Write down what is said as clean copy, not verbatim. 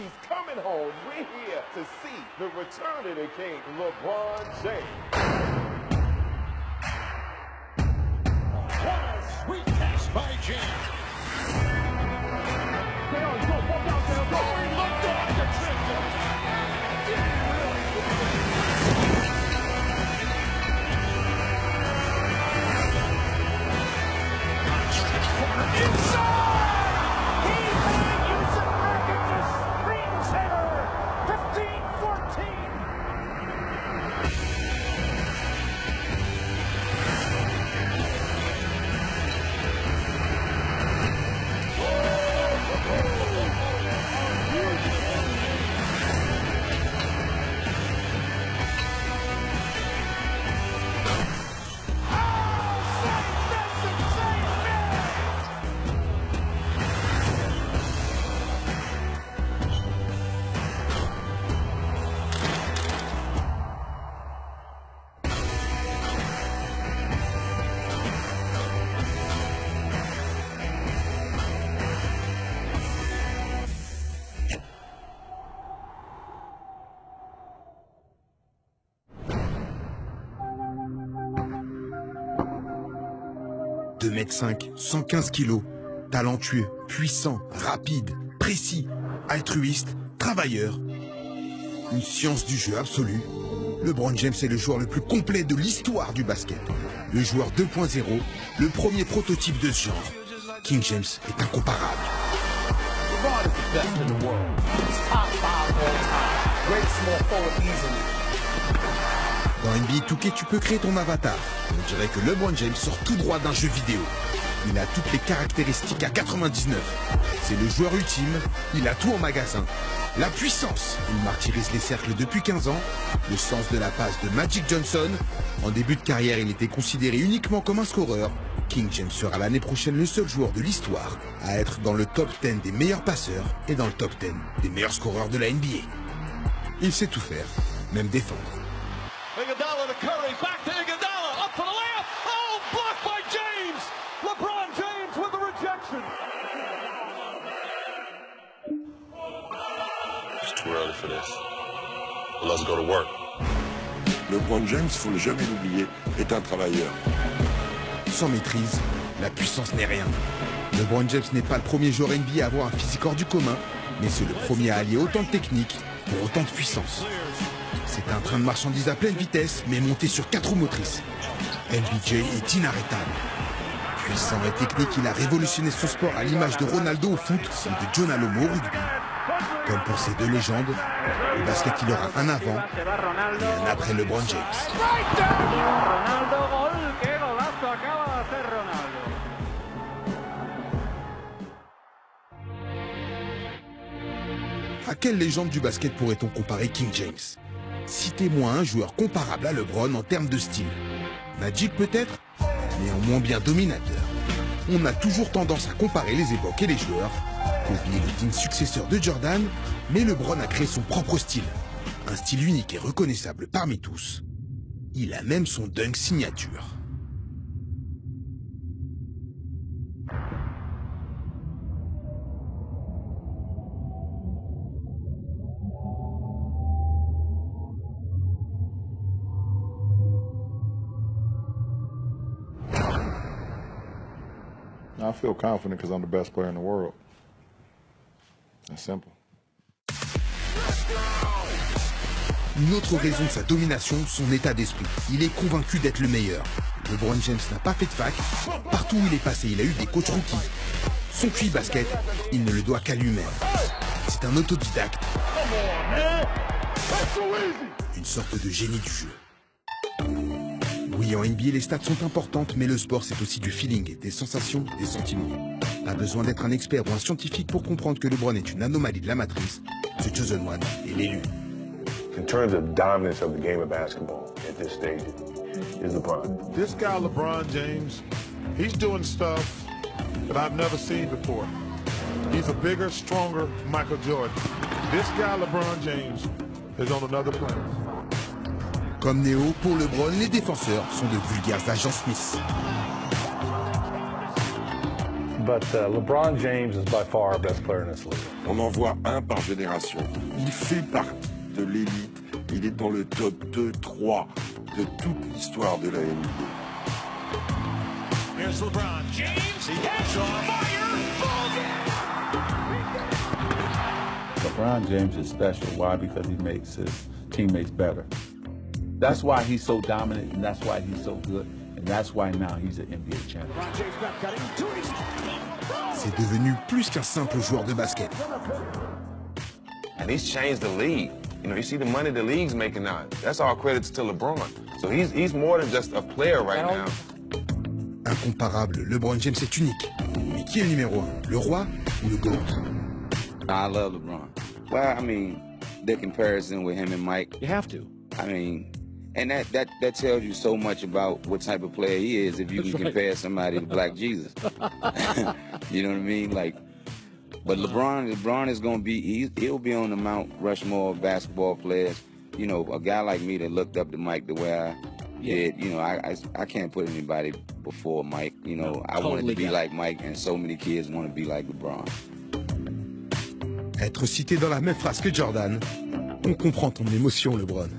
He's coming home. We're here to see the return of the king, LeBron James. Sweet pass by James. « 2,5 m, 115 kg, talentueux, puissant, rapide, précis, altruiste, travailleur. Une science du jeu absolue. LeBron James est le joueur le plus complet de l'histoire du basket. Le joueur 2.0, le premier prototype de ce genre. King James est incomparable. LeBron is the best in the world. He's top 5 all time. Great small forward easily. Dans NBA 2K, tu peux créer ton avatar. On dirait que LeBron James sort tout droit d'un jeu vidéo. Il a toutes les caractéristiques à 99. C'est le joueur ultime, il a tout en magasin. La puissance, il martyrise les cercles depuis 15 ans. Le sens de la passe de Magic Johnson. En début de carrière, il était considéré uniquement comme un scoreur. King James sera l'année prochaine le seul joueur de l'histoire à être dans le top 10 des meilleurs passeurs et dans le top 10 des meilleurs scoreurs de la NBA. Il sait tout faire, même défendre. Iguodala to Curry, back to Iguodala, up for the layup. Oh, blocked by James. LeBron James with the rejection. It's too early for this. But let's go to work. LeBron James, faut jamais l'oublier, est un travailleur. Sans maîtrise, la puissance n'est rien. LeBron James n'est pas le premier joueur NBA à avoir un physique hors du commun, mais c'est le premier à allier autant de technique pour autant de puissance. C'est un train de marchandises à pleine vitesse, mais monté sur 4 roues motrices. LBJ est inarrêtable. Puissant et technique, il a révolutionné son sport à l'image de Ronaldo au foot ou de John Alomo au rugby. Comme pour ces deux légendes, au basket il aura un avant et un après LeBron James. À quelle légende du basket pourrait-on comparer King James? Citez-moi un joueur comparable à LeBron en termes de style. Magic peut-être, mais en moins bien dominateur. On a toujours tendance à comparer les époques et les joueurs. Kobe est le digne successeur de Jordan, mais LeBron a créé son propre style. Un style unique et reconnaissable parmi tous. Il a même son dunk signature. I feel confident because I'm the best player in the world. That's simple. Une autre raison de sa domination, son état d'esprit. Il est convaincu d'être le meilleur. LeBron James n'a pas fait de fac. Partout où il est passé, il a eu des coachs rookies. Son QI basket, il ne le doit qu'à lui-même. C'est un autodidacte. Une sorte de génie du jeu. Oui, en NBA, les stats sont importantes, mais le sport, c'est aussi du feeling, des sensations, des sentiments. Pas besoin d'être un expert ou un scientifique pour comprendre que LeBron est une anomalie de la matrice. The Chosen One est l'élu. In terms of dominance of the game of basketball at this stage is LeBron. This guy, LeBron James, he's doing stuff that I've never seen before. He's a bigger, stronger Michael Jordan. This guy, LeBron James, is on another planet. Comme Néo, pour LeBron, les défenseurs sont de vulgaires agents Smith. But LeBron James is by far our best player in this league. On en voit un par génération. Il fait partie de l'élite. Il est dans le top 2, 3 de toute l'histoire de la NBA. Here's LeBron James. He has on fire. LeBron James is special. Why? Because he makes his teammates better. That's why he's so dominant, and that's why he's so good, and that's why now he's an NBA champion. C'est devenu plus qu'un simple joueur de basket. And he's changed the league. You know, you see the money the league's making now. That's all credits to LeBron. So he's more than just a player right now. Incomparable, LeBron James est unique. Mais qui est le numéro 1, le roi ou le GOAT? I love LeBron. Well, I mean, the comparison with him and Mike. You have to. I mean, and that tells you so much about what type of player he is if you can compare somebody to Black Jesus. You know what I mean? Like, but LeBron is going to be, he'll be on the Mount Rushmore of basketball players. You know, a guy like me that looked up to Mike the way I did, you know, I can't put anybody before Mike. You know, I wanted to be like Mike, and so many kids want to be like LeBron. Être cité dans la même phrase que Jordan, on comprend ton émotion, LeBron.